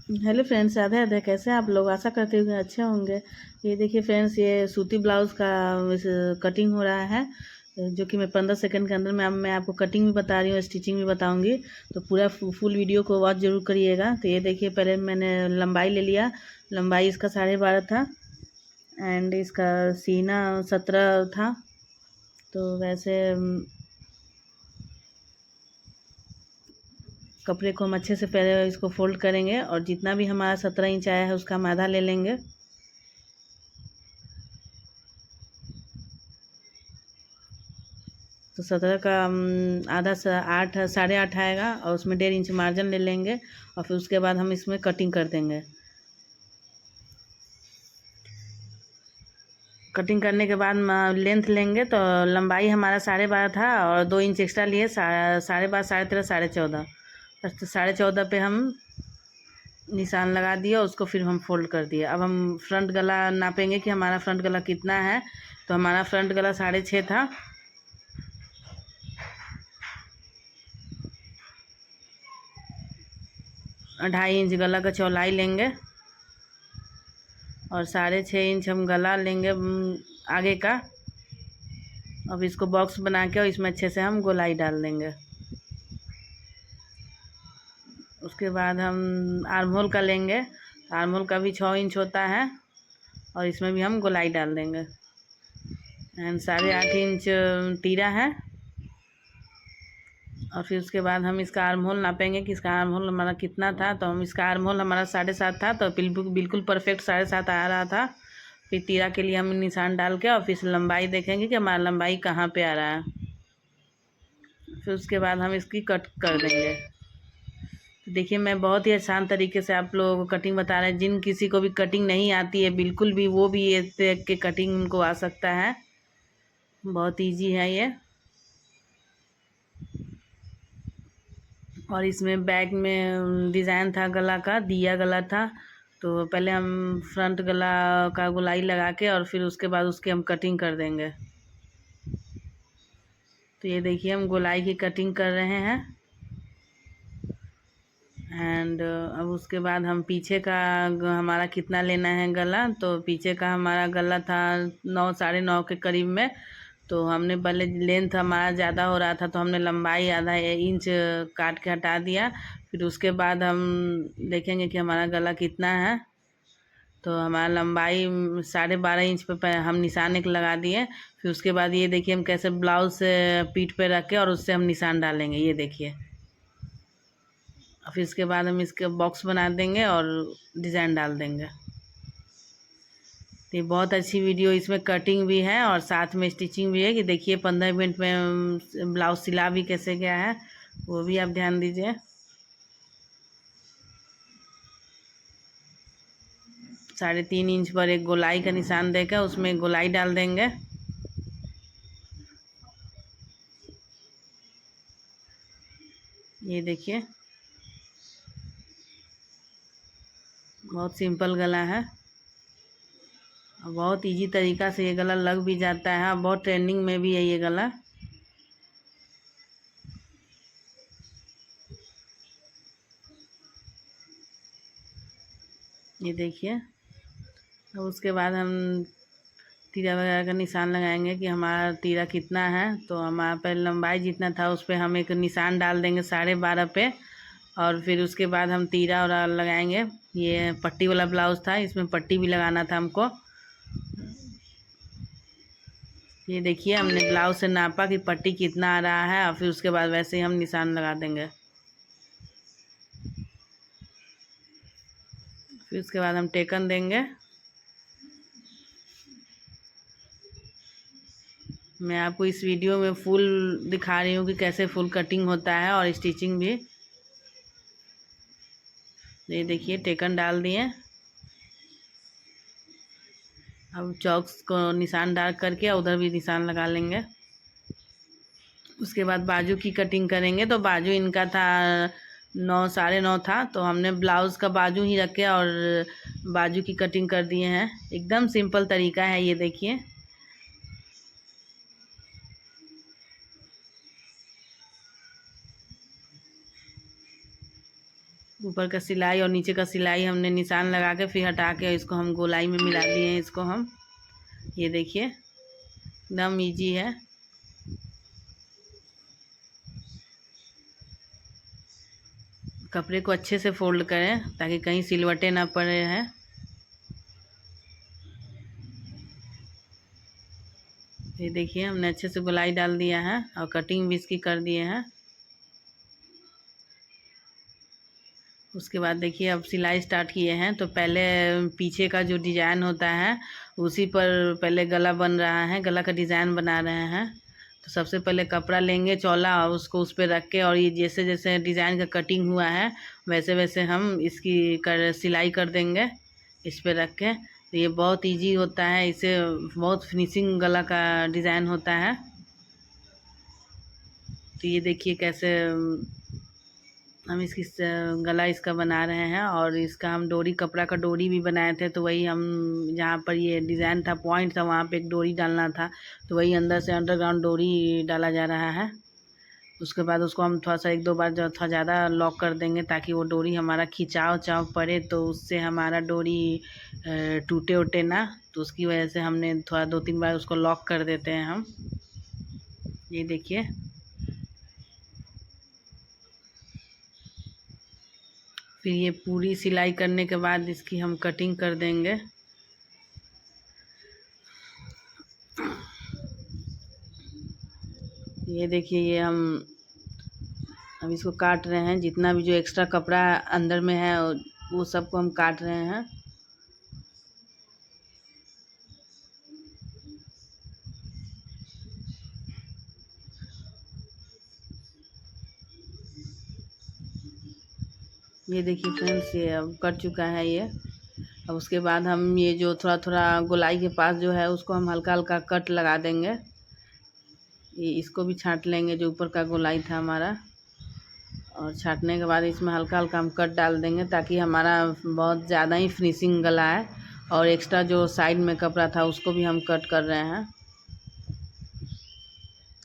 Hello friends, Radhe Radhe. कैसे हैं आप लोग? आशा करते हुए अच्छे होंगे। ये देखिए फ्रेंड्स, ये सूती ब्लाउज़ का कटिंग हो रहा है, जो कि मैं 15 सेकंड के अंदर में मैं आपको कटिंग भी बता रही हूँ, स्टिचिंग भी बताऊंगी। तो पूरा फुल वीडियो को वॉच जरूर करिएगा। तो ये देखिए, पहले मैंने लंबाई ले लिया। लंबाई इसका 12.5 था एंड इसका सीना 17 था। तो वैसे कपड़े को हम अच्छे से पहले इसको फोल्ड करेंगे और जितना भी हमारा 17 इंच आया है उसका हम आधा ले लेंगे। तो 17 का आधा 8 8.5 आएगा और उसमें 1.5 इंच मार्जिन ले लेंगे और फिर उसके बाद हम इसमें कटिंग कर देंगे। कटिंग करने के बाद लेंथ लेंगे। तो लंबाई हमारा 12.5 था और 2 इंच एक्स्ट्रा लिए, 12.5, 13.5, 14.5। तो 14.5 पे हम निशान लगा दिए और उसको फिर हम फोल्ड कर दिए। अब हम फ्रंट गला नापेंगे कि हमारा फ्रंट गला कितना है। तो हमारा फ्रंट गला 6.5 था। ढाई इंच गला का चौड़ाई लेंगे और 6.5 इंच हम गला लेंगे आगे का। अब इसको बॉक्स बना के और इसमें अच्छे से हम गोलाई डाल देंगे। उसके बाद हम आर्म होल का लेंगे। आर्म होल का भी 6 इंच होता है और इसमें भी हम गोलाई डाल देंगे। एंड 8.5 इंच तीरा है। और फिर उसके बाद हम इसका आर्म होल नापेंगे कि इसका आर्म होल हमारा कितना था। तो हम इसका आर्म होल हमारा 7.5 था, तो बिल्कुल परफेक्ट 7.5 आ रहा था। फिर तीरा के लिए हम निशान डाल के और फिर लंबाई देखेंगे कि हमारा लंबाई कहाँ पे आ रहा है। फिर उसके बाद हम इसकी कट कर देंगे। तो देखिए, मैं बहुत ही आसान तरीके से आप लोगों को कटिंग बता रहे हैं। जिन किसी को भी कटिंग नहीं आती है बिल्कुल भी, वो भी ये देख के कटिंग उनको आ सकता है। बहुत ईजी है ये। और इसमें बैक में डिज़ाइन था, गला का दिया गला था। तो पहले हम फ्रंट गला का गोलाई लगा के और फिर उसके बाद उसकी हम कटिंग कर देंगे। तो ये देखिए, हम गोलाई की कटिंग कर रहे हैं। एंड अब उसके बाद हम पीछे का हमारा कितना लेना है गला। तो पीछे का हमारा गला था 9, 9.5 के करीब में। तो हमने पहले लेंथ हमारा ज़्यादा हो रहा था तो हमने लंबाई आधा इंच काट के हटा दिया। फिर उसके बाद हम देखेंगे कि हमारा गला कितना है। तो हमारा लंबाई 12.5 इंच पे हम निशान एक लगा दिए। फिर उसके बाद ये देखिए, हम कैसे ब्लाउज से पीठ पे रख के और उससे हम निशान डालेंगे। ये देखिए, फिर इसके बाद हम इसके बॉक्स बना देंगे और डिज़ाइन डाल देंगे। तो ये बहुत अच्छी वीडियो, इसमें कटिंग भी है और साथ में स्टिचिंग भी है कि देखिए 15 मिनट में ब्लाउज सिला भी कैसे गया है, वो भी आप ध्यान दीजिए। 3.5 इंच पर एक गोलाई का निशान देकर उसमें गोलाई डाल देंगे। ये देखिए, बहुत सिंपल गला है और बहुत इजी तरीका से ये गला लग भी जाता है। बहुत ट्रेंडिंग में भी है ये गला। ये देखिए, अब उसके बाद हम तीरा वगैरह का निशान लगाएंगे कि हमारा तीरा कितना है। तो हमारा पहले लंबाई जितना था उस पर हम एक निशान डाल देंगे 12.5 पे। और फिर उसके बाद हम तीरा और लगाएंगे। ये पट्टी वाला ब्लाउज था, इसमें पट्टी भी लगाना था हमको। ये देखिए, हमने ब्लाउज से नापा कि पट्टी कितना आ रहा है और फिर उसके बाद वैसे ही हम निशान लगा देंगे। फिर उसके बाद हम टेकन देंगे। मैं आपको इस वीडियो में फुल दिखा रही हूँ कि कैसे फुल कटिंग होता है और स्टिचिंग भी। ये देखिए, टेकन डाल दिए। अब चॉक्स को निशान डाल करके उधर भी निशान लगा लेंगे। उसके बाद बाजू की कटिंग करेंगे। तो बाजू इनका था 9, 9.5 था। तो हमने ब्लाउज़ का बाजू ही रखे और बाजू की कटिंग कर दिए हैं। एकदम सिंपल तरीका है, ये देखिए। ऊपर का सिलाई और नीचे का सिलाई हमने निशान लगा के फिर हटा के इसको हम गोलाई में मिला दिए हैं इसको हम। ये देखिए एकदम इजी है। कपड़े को अच्छे से फोल्ड करें ताकि कहीं सिलवटें ना पड़े हैं। ये देखिए हमने अच्छे से गोलाई डाल दिया है और कटिंग भी इसकी कर दिए हैं। उसके बाद देखिए अब सिलाई स्टार्ट किए हैं। तो पहले पीछे का जो डिज़ाइन होता है उसी पर पहले गला बन रहा है, गला का डिज़ाइन बना रहे हैं। तो सबसे पहले कपड़ा लेंगे चौला और उसको उस पर रख के, और ये जैसे जैसे डिज़ाइन का कटिंग हुआ है वैसे वैसे हम इसकी सिलाई कर देंगे इस पर रख के। तो ये बहुत इजी होता है, इससे बहुत फिनिशिंग गला का डिज़ाइन होता है। तो ये देखिए कैसे हम इसकी गला इसका बना रहे हैं। और इसका हम डोरी, कपड़ा का डोरी भी बनाए थे। तो वही हम जहाँ पर ये डिज़ाइन था, पॉइंट था, वहाँ पे एक डोरी डालना था। तो वही अंदर से अंडरग्राउंड डोरी डाला जा रहा है। उसके बाद उसको हम थोड़ा सा 1-2 बार जो थोड़ा ज़्यादा लॉक कर देंगे ताकि वो डोरी हमारा खिंचाव चाव पड़े, तो उससे हमारा डोरी टूटे उटे ना। तो उसकी वजह से हमने थोड़ा 2-3 बार उसको लॉक कर देते हैं हम। ये देखिए फिर ये पूरी सिलाई करने के बाद इसकी हम कटिंग कर देंगे। ये देखिए ये हम अब इसको काट रहे हैं। जितना भी जो एक्स्ट्रा कपड़ा अंदर में है वो सबको हम काट रहे हैं। ये देखिए फ्रेंड्स ये अब कट चुका है ये। अब उसके बाद हम ये जो थोड़ा थोड़ा गोलाई के पास जो है उसको हम हल्का हल्का कट लगा देंगे। ये इसको भी छाँट लेंगे जो ऊपर का गोलाई था हमारा। और छाँटने के बाद इसमें हल्का हल्का हम कट डाल देंगे ताकि हमारा बहुत ज़्यादा ही फिनिशिंग गला है। और एक्स्ट्रा जो साइड में कपड़ा था उसको भी हम कट कर रहे हैं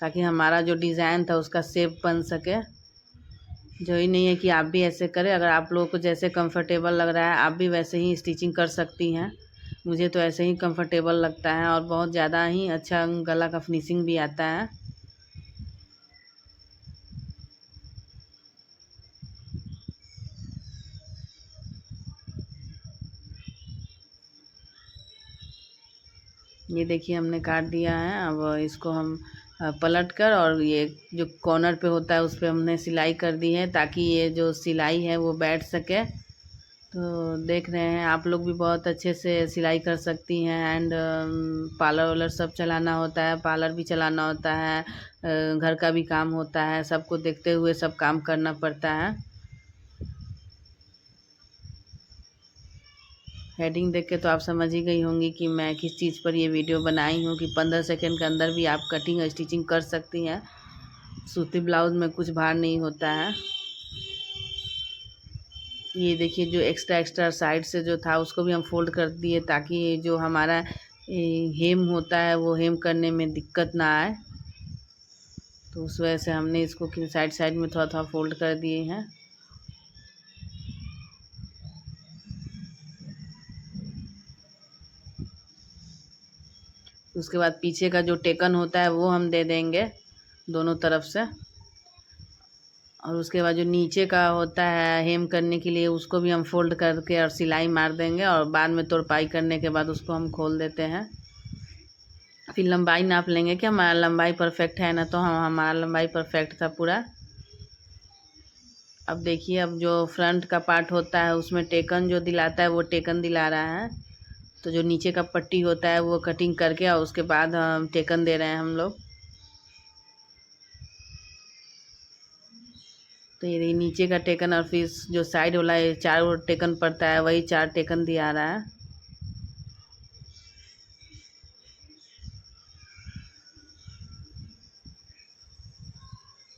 ताकि हमारा जो डिज़ाइन था उसका शेप बन सके। जो ही नहीं है कि आप भी ऐसे करें, अगर आप लोगों को जैसे कंफर्टेबल लग रहा है आप भी वैसे ही स्टिचिंग कर सकती हैं। मुझे तो ऐसे ही कंफर्टेबल लगता है और बहुत ज़्यादा ही अच्छा गला का फिनिशिंग भी आता है। ये देखिए हमने काट दिया है। अब इसको हम पलट कर और ये जो कॉर्नर पे होता है उस पर हमने सिलाई कर दी है ताकि ये जो सिलाई है वो बैठ सके। तो देख रहे हैं आप लोग भी बहुत अच्छे से सिलाई कर सकती हैं। एंड पार्लर वालर सब चलाना होता है, पार्लर भी चलाना होता है, घर का भी काम होता है, सबको देखते हुए सब काम करना पड़ता है। हेडिंग देख के तो आप समझ ही गई होंगी कि मैं किस चीज़ पर ये वीडियो बनाई हूँ कि 15 सेकंड के अंदर भी आप कटिंग और स्टिचिंग कर सकती हैं। सूती ब्लाउज में कुछ भार नहीं होता है। ये देखिए जो एक्स्ट्रा एक्स्ट्रा साइड से जो था उसको भी हम फोल्ड कर दिए ताकि जो हमारा हेम होता है वो हेम करने में दिक्कत ना आए। तो उस वजह से हमने इसको साइड साइड में थोड़ा थोड़ा फोल्ड कर दिए हैं। उसके बाद पीछे का जो टेकन होता है वो हम दे देंगे दोनों तरफ से। और उसके बाद जो नीचे का होता है हेम करने के लिए उसको भी हम फोल्ड करके और सिलाई मार देंगे। और बाद में तुरपाई करने के बाद उसको हम खोल देते हैं। फिर लंबाई नाप लेंगे कि हमारा लंबाई परफेक्ट है ना। तो हमारा लंबाई परफेक्ट था पूरा। अब देखिए अब जो फ्रंट का पार्ट होता है उसमें टेकन जो दिलाता है वो टेकन दिला रहा है। तो जो नीचे का पट्टी होता है वो कटिंग करके और उसके बाद हम टेकन दे रहे हैं हम लोग। तो ये नीचे का टेकन और फिर जो साइड वाला 4 टेकन पड़ता है वही 4 टेकन दिया रहा है।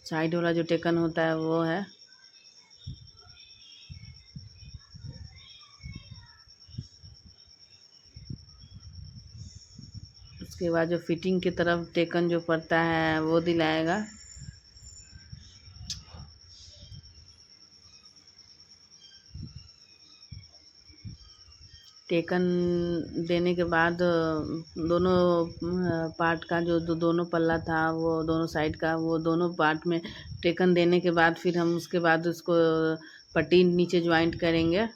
साइड वाला जो टेकन होता है वो है। उसके बाद जो फिटिंग की तरफ टेकन जो पड़ता है वो दिलाएगा। टेकन देने के बाद दोनों पार्ट का जो दोनों पल्ला था वो दोनों साइड का वो दोनों पार्ट में टेकन देने के बाद फिर हम उसके बाद उसको पट्टी नीचे ज्वाइंट करेंगे।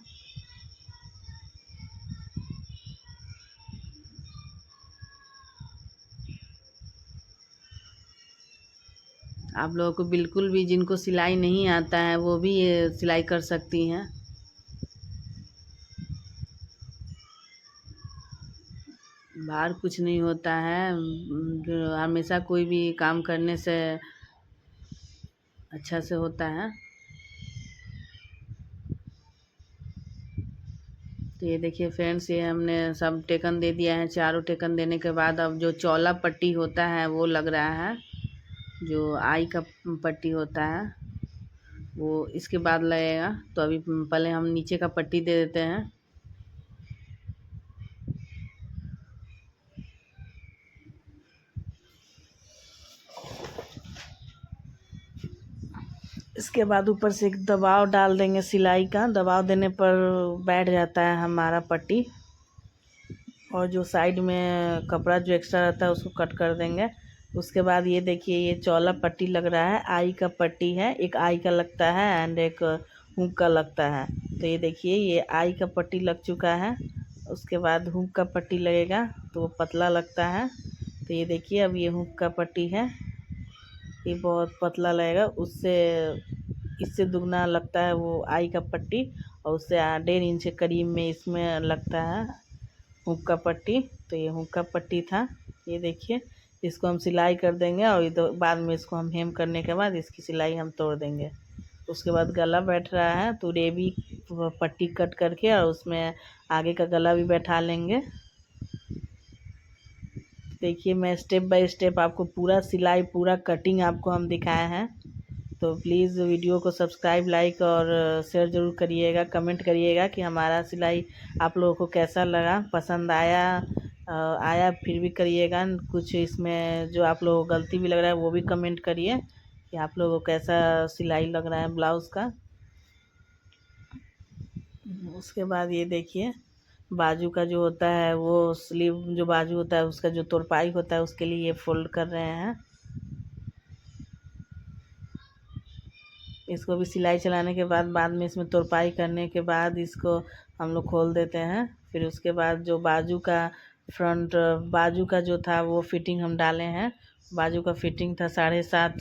आप लोगों को बिल्कुल भी जिनको सिलाई नहीं आता है वो भी ये सिलाई कर सकती हैं। बाहर कुछ नहीं होता है, जो हमेशा कोई भी काम करने से अच्छा से होता है। तो ये देखिए फ्रेंड्स, ये हमने सब टेकन दे दिया है। चारों टेकन देने के बाद अब जो चौला पट्टी होता है वो लग रहा है, जो आई का पट्टी होता है वो इसके बाद लगेगा। तो अभी पहले हम नीचे का पट्टी दे देते हैं। इसके बाद ऊपर से एक दबाव डाल देंगे सिलाई का। दबाव देने पर बैठ जाता है हमारा पट्टी। और जो साइड में कपड़ा जो एक्स्ट्रा रहता है उसको कट कर देंगे। उसके बाद ये देखिए, ये चौला पट्टी लग रहा है, आई का पट्टी है। एक आई का लगता है एंड एक हुक का लगता है। तो ये देखिए, ये आई का पट्टी लग चुका है। उसके बाद हुक का पट्टी लगेगा तो वो पतला लगता है। तो ये देखिए, अब ये हुक का पट्टी है, ये बहुत पतला लगेगा। उससे इससे दुगना लगता है वो आई का पट्टी। और उससे 1.5 इंच के करीब में इसमें लगता है हुक का पट्टी। तो ये हुक का पट्टी था। ये देखिए, इसको हम सिलाई कर देंगे और इधर बाद में इसको हम हेम करने के बाद इसकी सिलाई हम तोड़ देंगे। उसके बाद गला बैठ रहा है तो ये भी पट्टी कट करके और उसमें आगे का गला भी बैठा लेंगे। देखिए, मैं स्टेप बाय स्टेप आपको पूरा सिलाई पूरा कटिंग आपको हम दिखाए हैं। तो प्लीज़ वीडियो को सब्सक्राइब, लाइक और शेयर ज़रूर करिएगा। कमेंट करिएगा कि हमारा सिलाई आप लोगों को कैसा लगा, पसंद आया आया फिर भी करिएगा। कुछ इसमें जो आप लोगों को गलती भी लग रहा है वो भी कमेंट करिए कि आप लोगों को कैसा सिलाई लग रहा है ब्लाउज़ का। उसके बाद ये देखिए, बाजू का जो होता है वो स्लीव जो बाजू होता है उसका जो तुरपाई होता है उसके लिए ये फोल्ड कर रहे हैं। इसको भी सिलाई चलाने के बाद में इसमें तुरपाई करने के बाद इसको हम लोग खोल देते हैं। फिर उसके बाद जो बाजू का फ्रंट बाजू का जो था वो फिटिंग हम डाले हैं। बाजू का फिटिंग था 7.5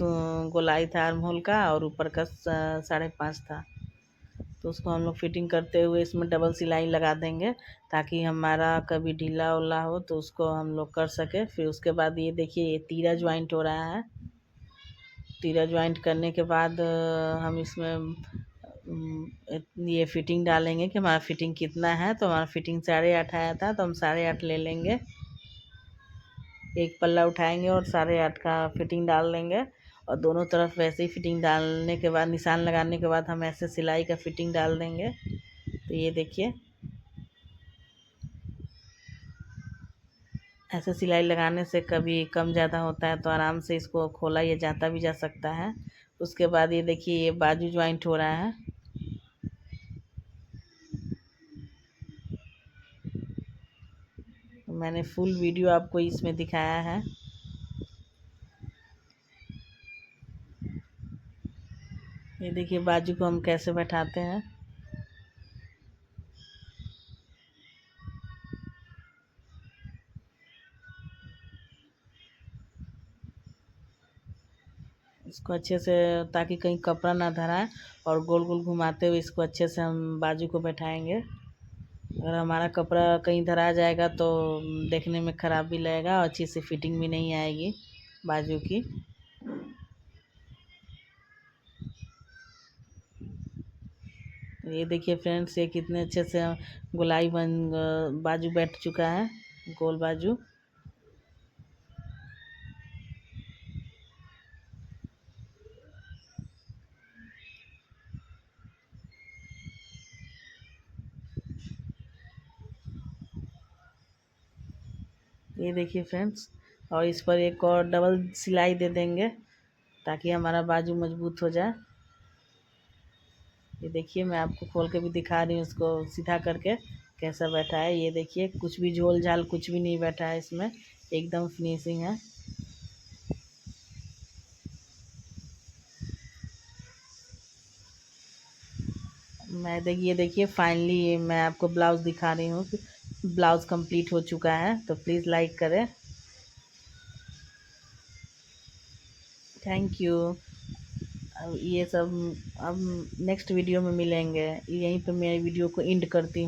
गोलाई था आर्म होल का और ऊपर का 5.5 था। तो उसको हम लोग फिटिंग करते हुए इसमें डबल सिलाई लगा देंगे ताकि हमारा कभी ढीला उला हो तो उसको हम लोग कर सके। फिर उसके बाद ये देखिए, ये तीरा ज्वाइंट हो रहा है। तीरा ज्वाइंट करने के बाद हम इसमें ये फिटिंग डालेंगे कि हमारा फिटिंग कितना है। तो हमारा फिटिंग 8.5 आया था तो हम 8.5 ले लेंगे। एक पल्ला उठाएंगे और 8.5 का फिटिंग डाल देंगे। और दोनों तरफ वैसे ही फिटिंग डालने के बाद निशान लगाने के बाद हम ऐसे सिलाई का फिटिंग डाल देंगे। तो ये देखिए, ऐसे सिलाई लगाने से कभी कम ज़्यादा होता है तो आराम से इसको खोला या जाता भी जा सकता है। उसके बाद ये देखिए, ये बाजू ज्वाइंट हो रहा है। मैंने फुल वीडियो आपको इसमें दिखाया है। ये देखिए, बाजू को हम कैसे बैठाते हैं। इसको अच्छे से, ताकि कहीं कपड़ा ना धराए, और गोल गोल घुमाते हुए इसको अच्छे से हम बाजू को बैठाएंगे। अगर हमारा कपड़ा कहीं धरा जाएगा तो देखने में ख़राब भी लगेगा और अच्छी से फिटिंग भी नहीं आएगी बाजू की। तो ये देखिए फ्रेंड्स, ये कितने अच्छे से गोलाई बाजू बैठ चुका है, गोल बाजू। ये देखिए फ्रेंड्स, और इस पर एक और डबल सिलाई दे देंगे ताकि हमारा बाजू मजबूत हो जाए। ये देखिए, मैं आपको खोल के भी दिखा रही हूँ इसको सीधा करके। कैसा बैठा है ये देखिए, कुछ भी झोल झाल कुछ भी नहीं बैठा है इसमें, एकदम फिनिशिंग है। ये देखिए फाइनली ये मैं आपको ब्लाउज़ दिखा रही हूँ कि ब्लाउज़ कंप्लीट हो चुका है। तो प्लीज़ लाइक करें। Thank you. अब ये सब अब नेक्स्ट वीडियो में मिलेंगे। यहीं पे मैं वीडियो को एंड करती हूँ।